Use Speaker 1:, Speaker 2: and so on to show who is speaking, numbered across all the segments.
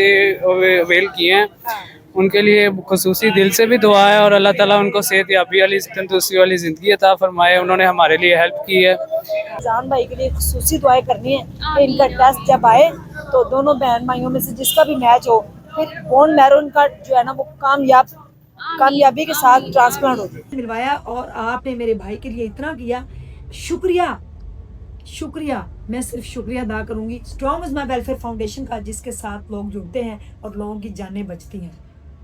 Speaker 1: Avail किए हैं उनके लिए खुसूसी दिल से भी दुआ है और अल्लाह ताला उनको सेहत याबी वाली तंदुरुस्ती वाली ज़िंदगी अता फरमाए। उन्होंने हमारे लिए हेल्प की है।
Speaker 2: जान भाई के लिए खुसूसी दुआएं करनी है कि इनका टेस्ट जब आए तो दोनों बहन भाइयों में से जिसका भी मैच हो फिर बोन मैरो इनका जो है ना वो कामयाबी के साथ ट्रांसप्लांट हो जाए। मिलवाया और आपने मेरे भाई के लिए इतना किया, शुक्रिया शुक्रिया। मैं सिर्फ शुक्रिया अदा करूंगी strong is my welfare foundation का, जिसके साथ लोग जुड़ते हैं और लोगों की जानें बचती हैं।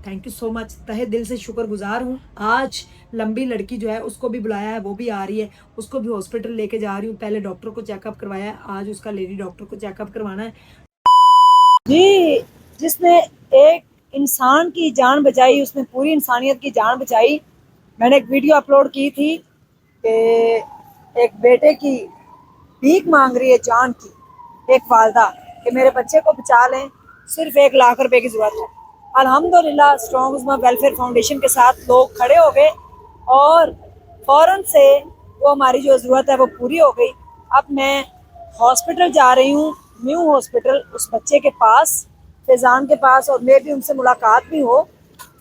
Speaker 2: थैंक यू सो मच, तहे दिल से शुक्रगुजार हूँ। आज लंबी लड़की जो है उसको भी बुलाया है, वो भी आ रही है, उसको भी हॉस्पिटल लेके जा रही हूँ। पहले डॉक्टर को चेकअप करवाया है, आज उसका लेडी डॉक्टर को चेकअप करवाना है। जी, जिसने एक इंसान की जान बचाई, उसने पूरी इंसानियत की जान बचाई। मैंने एक वीडियो अपलोड की थी कि एक बेटे की भीख मांग रही है जान की, एक वालदा, कि मेरे बच्चे को बचा लें, सिर्फ 1 लाख रुपए की जरूरत है। अल्हम्दुलिल्लाह स्ट्रॉन्ग उस्मा वेलफेयर फाउंडेशन के साथ लोग खड़े हो गए और फौरन से वो हमारी जो ज़रूरत है वो पूरी हो गई। अब मैं हॉस्पिटल जा रही हूँ, न्यू हॉस्पिटल, उस बच्चे के पास, फैज़ान के पास, और मे भी उनसे मुलाकात भी हो।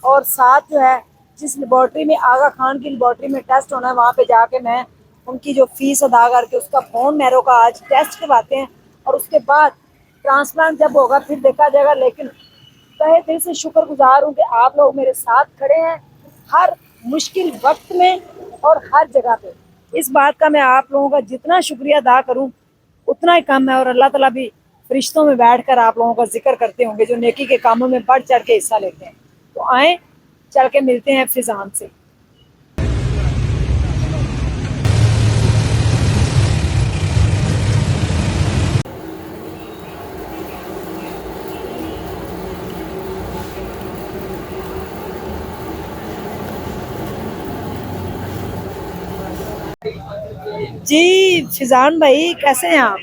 Speaker 2: और साथ जो है जिस लेबॉर्ट्री में आगा खान की लेबॉर्ट्री में टेस्ट होना है वहाँ पे जाके मैं उनकी जो फीस अदा करके उसका बोन मैरो का आज टेस्ट करवाते हैं और उसके बाद ट्रांसप्लांट जब होगा फिर देखा जाएगा। लेकिन तहे दिल से शुक्रगुजार हूँ कि आप लोग मेरे साथ खड़े हैं हर मुश्किल वक्त में और हर जगह पे। इस बात का मैं आप लोगों का जितना शुक्रिया अदा करूँ उतना ही कम है। और अल्लाह ताला भी फरिश्तों में बैठकर आप लोगों का जिक्र करते होंगे जो नेकी के कामों में बढ़ चढ़ के हिस्सा लेते हैं। तो आए चल के मिलते हैं फिजान से। जी फिजान भाई, कैसे हैं आप?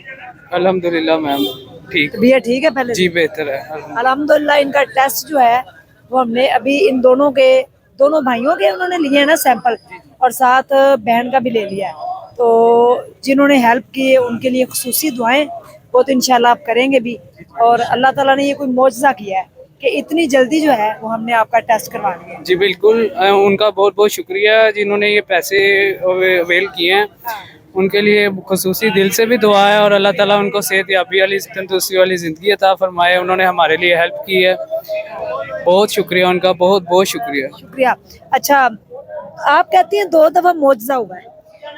Speaker 1: अल्हम्दुलिल्लाह मैम, ठीक।
Speaker 2: तबीयत ठीक है पहले
Speaker 1: जी
Speaker 2: से?
Speaker 1: बेहतर है।
Speaker 2: अल्हम्दुलिल्लाह। इनका टेस्ट जो है वो हमने अभी इन दोनों भाइयों के उन्होंने लिए हैं ना सैंपल, और साथ बहन का भी ले लिया है। तो जिन्होंने हेल्प की है उनके लिए खुसूसी दुआएं, वो तो इंशाल्लाह आप करेंगे भी। और अल्लाह ताला ने ये कोई मौजज़ा किया है कि इतनी जल्दी जो है वो हमने आपका टेस्ट करवा लिया।
Speaker 1: जी बिल्कुल, उनका बहुत बहुत शुक्रिया जिन्होंने ये पैसे अवेल किए हैं। उनके लिए खुसूसी दिल से भी दुआ है और अल्लाह ताला उनको सेहत याबी वाली तंदुरुस्ती वाली ज़िंदगी अता फरमाए। उन्होंने हमारे लिए हेल्प की है, बहुत शुक्रिया उनका, बहुत बहुत शुक्रिया।
Speaker 2: शुक्रिया। अच्छा, आप कहती हैं 2 दफ़ा मौजज़ा हुआ है?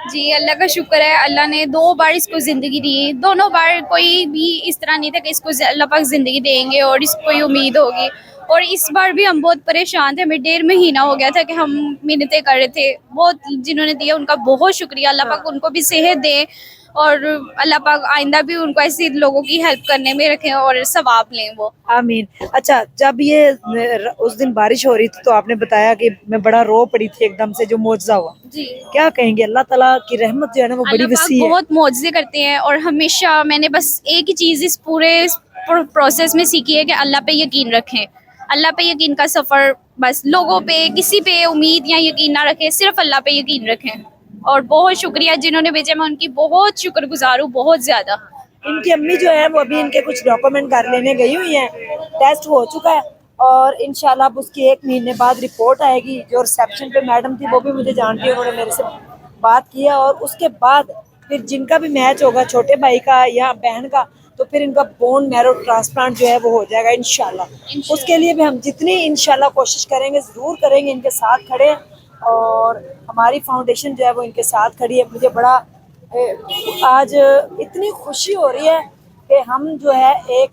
Speaker 3: जी, अल्लाह का शुक्र है, अल्लाह ने 2 बार इसको ज़िंदगी दी। दोनों बार कोई भी इस तरह नहीं था कि इसको अल्लाह पाक ज़िंदगी देंगे और इसको कोई उम्मीद होगी। और इस बार भी हम बहुत परेशान थे, हमें 1.5 महीना हो गया था कि हम मिन्नतें कर रहे थे। बहुत जिन्होंने दिया उनका बहुत शुक्रिया, अल्लाह पाक उनको भी सेहत दे और अल्लाह पाक आइंदा भी उनको ऐसे लोगों की हेल्प करने में रखें और सवाब लें वो।
Speaker 2: आमीन। अच्छा, जब ये उस दिन बारिश हो रही थी तो आपने बताया कि मैं बड़ा रो पड़ी थी एकदम से, जो मौजज़ा हुआ,
Speaker 3: जी,
Speaker 2: क्या कहेंगे? अल्लाह ताला की रहमत जो है ना वो बड़ी
Speaker 3: अल्लाह पाक
Speaker 2: वसी है।
Speaker 3: बहुत मौजज़े करते हैं और हमेशा मैंने बस एक ही चीज़ इस पूरे प्रोसेस में सीखी है कि अल्लाह पे यकीन रखें। अल्लाह पे यकीन का सफ़र, बस लोगों पे किसी पे उम्मीद या यकीन ना रखें, सिर्फ अल्लाह पे यकीन रखें। और बहुत शुक्रिया जिन्होंने भेजा, मैं उनकी बहुत शुक्रगुजार हूँ, बहुत ज़्यादा।
Speaker 2: इनकी अम्मी जो है वो अभी इनके कुछ डॉक्यूमेंट घर लेने गई हुई हैं, टेस्ट हो चुका है और इंशाल्लाह अब उसकी 1 महीने बाद रिपोर्ट आएगी। जो रिसेप्शन पे मैडम थी वो भी मुझे जानती है, उन्होंने मेरे से बात की है। और उसके बाद फिर जिनका भी मैच होगा, छोटे भाई का या बहन का, तो फिर इनका बोन मैरो ट्रांसप्लांट जो है वो हो जाएगा इंशाल्लाह। उसके लिए भी हम जितनी इंशाल्लाह कोशिश करेंगे, ज़रूर करेंगे, इनके साथ खड़े हैं और हमारी फाउंडेशन जो है वो इनके साथ खड़ी है। मुझे बड़ा आज इतनी खुशी हो रही है कि हम जो है एक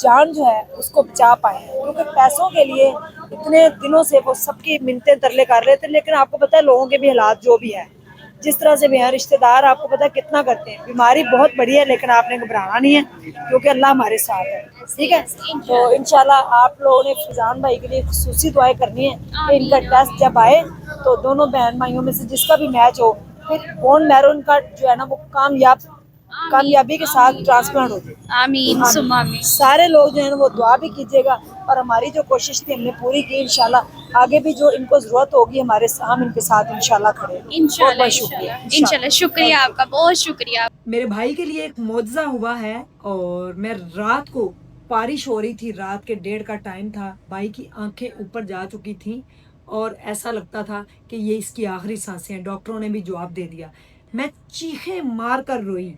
Speaker 2: जान जो है उसको बचा पाए, क्योंकि पैसों के लिए इतने दिनों से वो सबकी मिन्नतें तरले कर रहे थे। लेकिन आपको पता है लोगों के भी हालात जो भी है, जिस तरह से भी हैं, रिश्तेदार आपको पता है कितना करते हैं। बीमारी बहुत बड़ी है लेकिन आपने घबराना नहीं है क्योंकि अल्लाह हमारे साथ है, ठीक है। तो इंशाल्लाह आप लोगों ने फिजान भाई के लिए खुसूसी दुआएं करनी है कि इनका टेस्ट जब आए तो दोनों बहन भाइयों में से जिसका भी मैच हो फिर बोन मैरो का जो है ना वो कामयाबी के साथ ट्रांसप्लांट हो जाए।
Speaker 3: आमीन सुम्मा आमीन।
Speaker 2: सारे लोग जो है ना वो दुआ भी कीजिएगा और हमारी जो कोशिश थी हमने पूरी की। इंशाल्लाह आगे भी जो इनको जरूरत होगी हम इनके साथ इंशाल्लाह खड़े हैं।
Speaker 3: इंशाल्लाह
Speaker 2: बहुत शुक्रिया।
Speaker 3: इंशाल्लाह शुक्रिया आपका, बहुत शुक्रिया।
Speaker 2: मेरे भाई के लिए एक मौजज़ा हुआ है और मैं रात को बारिश हो रही थी, रात के 1:30 का टाइम था, भाई की आंखें ऊपर जा चुकी थीं और ऐसा लगता था कि ये इसकी आखिरी सांसें हैं। डॉक्टरों ने भी जवाब दे दिया। मैं चीखें मार कर रोई,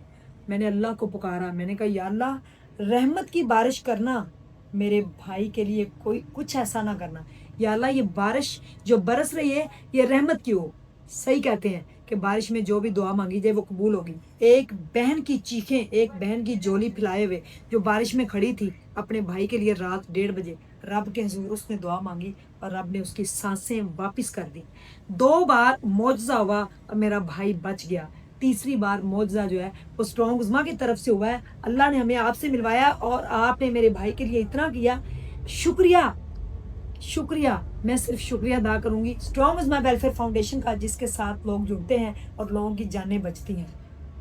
Speaker 2: मैंने अल्लाह को पुकारा, मैंने कहा या अल्लाह रहमत की बारिश करना, मेरे भाई के लिए कोई कुछ ऐसा ना करना। या अल्लाह ये बारिश जो बरस रही है ये रहमत की हो। सही कहते हैं कि बारिश में जो भी दुआ मांगी जाए वो कबूल होगी। एक बहन की चीखें, एक बहन की झोली फैलाए हुए जो बारिश में खड़ी थी अपने भाई के लिए रात 1:30 बजे, रब के हुजूर उसने दुआ मांगी और रब ने उसकी सांसें वापस कर दी। 2 बार मौजज़ा हुआ और मेरा भाई बच गया। तीसरी बार मौजज़ा जो है वो स्ट्रॉन्ग उज़मा की तरफ से हुआ है। अल्लाह ने हमें आपसे मिलवाया और आपने मेरे भाई के लिए इतना किया, शुक्रिया शुक्रिया। मैं सिर्फ शुक्रिया अदा करूंगी स्ट्रॉन्ग उज़मा वेलफेयर फाउंडेशन का, जिसके साथ लोग जुड़ते हैं और लोगों की जानें बचती हैं।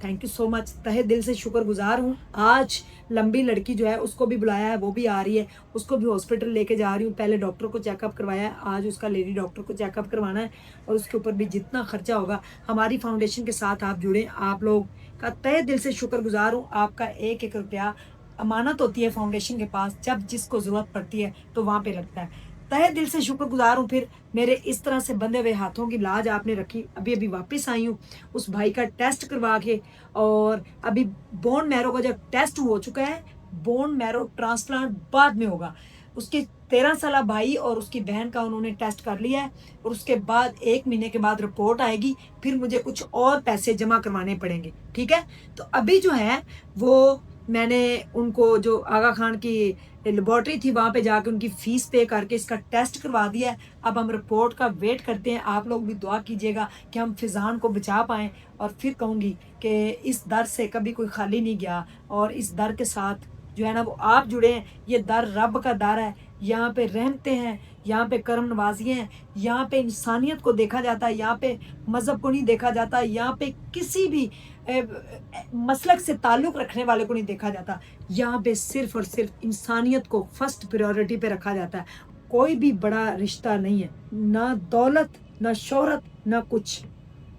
Speaker 2: थैंक यू सो मच, तहे दिल से शुक्रगुजार हूँ। आज लंबी लड़की जो है उसको भी बुलाया है, वो भी आ रही है, उसको भी हॉस्पिटल लेके जा रही हूँ। पहले डॉक्टर को चेकअप करवाया है, आज उसका लेडी डॉक्टर को चेकअप करवाना है और उसके ऊपर भी जितना खर्चा होगा हमारी फाउंडेशन के साथ आप जुड़ें। आप लोग का तहे दिल से शुक्रगुजार हूँ। आपका एक एक रुपया अमानत होती है फाउंडेशन के पास, जब जिसको ज़रूरत पड़ती है तो वहाँ पे लगता है। तहे दिल से शुक्रगुजार हूँ। फिर मेरे इस तरह से बंधे हुए हाथों की लाज आपने रखी। अभी अभी वापस आई हूँ उस भाई का टेस्ट करवा के, और अभी बोन मैरो का जब टेस्ट हो चुका है, बोन मैरो ट्रांसप्लांट बाद में होगा। उसके 13 साल भाई और उसकी बहन का उन्होंने टेस्ट कर लिया है और उसके बाद 1 महीने के बाद रिपोर्ट आएगी। फिर मुझे कुछ और पैसे जमा करवाने पड़ेंगे, ठीक है। तो अभी जो है वो मैंने उनको जो आगा खान की लेबॉर्ट्री थी वहाँ पे जाके उनकी फ़ीस पे करके इसका टेस्ट करवा दिया है। अब हम रिपोर्ट का वेट करते हैं। आप लोग भी दुआ कीजिएगा कि हम फिज़ान को बचा पाएँ। और फिर कहूँगी कि इस दर से कभी कोई खाली नहीं गया और इस दर के साथ जो है ना वो आप जुड़े हैं। ये दर रब का दर है, यहाँ पे रहमतें हैं, यहाँ पे करम नवाजियाँ हैं, यहाँ पे इंसानियत को देखा जाता है, यहाँ पे मज़हब को नहीं देखा जाता, यहाँ पे किसी भी मसलक से ताल्लुक़ रखने वाले को नहीं देखा जाता। यहाँ पे सिर्फ़ और सिर्फ इंसानियत को फर्स्ट प्रायोरिटी पे रखा जाता है। कोई भी बड़ा रिश्ता नहीं है, ना दौलत, ना शोहरत, ना कुछ।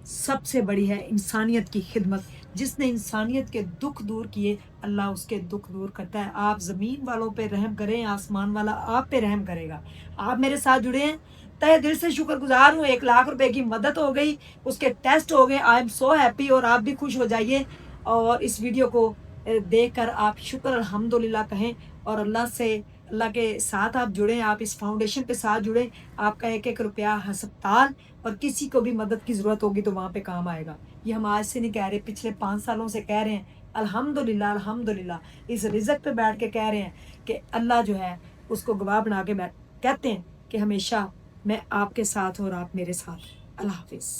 Speaker 2: सबसे बड़ी है इंसानियत की खिदमत। जिसने इंसानियत के दुख दूर किए, अल्लाह उसके दुख दूर करता है। आप ज़मीन वालों पे रहम करें, आसमान वाला आप पे रहम करेगा। आप मेरे साथ जुड़े हैं, तहे दिल से शुक्रगुजार हूँ। 1 लाख रुपए की मदद हो गई, उसके टेस्ट हो गए। I am so happy. और आप भी खुश हो जाइए और इस वीडियो को देख कर आप शुक्र अल्हम्दुलिल्लाह कहें और अल्लाह के साथ आप जुड़ें, आप इस फाउंडेशन के साथ जुड़ें। आपका एक एक रुपया हस्पताल और किसी को भी मदद की ज़रूरत होगी तो वहाँ पे काम आएगा। ये हम आज से नहीं कह रहे, पिछले 5 सालों से कह रहे हैं। अल्हम्दुलिल्लाह अल्हम्दुलिल्लाह इस रिज़्क़ पे बैठ के कह रहे हैं कि अल्लाह जो है उसको गवाह बना के कहते हैं कि हमेशा मैं आपके साथ हूँ और आप मेरे साथ। अल्लाह हाफ़िज़।